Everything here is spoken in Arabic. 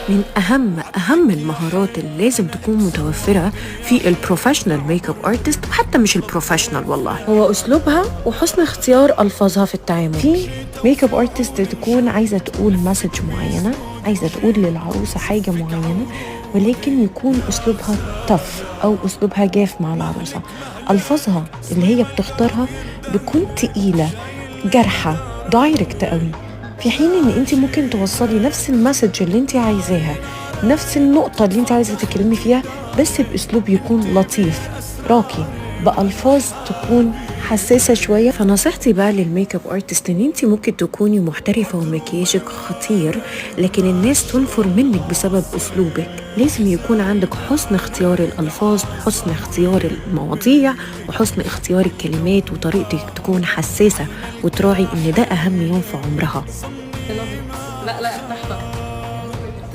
من أهم المهارات اللي لازم تكون متوفرة في البروفيشنال ميك اب ارتست، وحتى مش البروفيشنال والله، هو أسلوبها وحسن اختيار ألفاظها في التعامل. في ميك اب ارتست تكون عايزة تقول مسج معينة، عايزة تقول للعروسة حاجة معينة، ولكن يكون أسلوبها طف أو أسلوبها جاف مع العروسة. ألفاظها اللي هي بتختارها بتكون تقيلة، جارحة، دايركت قوي، في حين ان انت ممكن توصلي نفس المسج اللي انت عايزاها، نفس النقطة اللي انت عايزة تتكلمي فيها، بس بأسلوب يكون لطيف راقي، بألفاظ تكون حساسة شوية. فنصيحتي بقى للميك اب ارتست ان انت ممكن تكوني محترفة ومكياجك خطير، لكن الناس تنفر منك بسبب اسلوبك. لازم يكون عندك حسن اختيار الألفاظ، حسن اختيار المواضيع، وحسن اختيار الكلمات، وطريقتك تكون حساسة وتراعي ان ده اهم يوم في عمرها.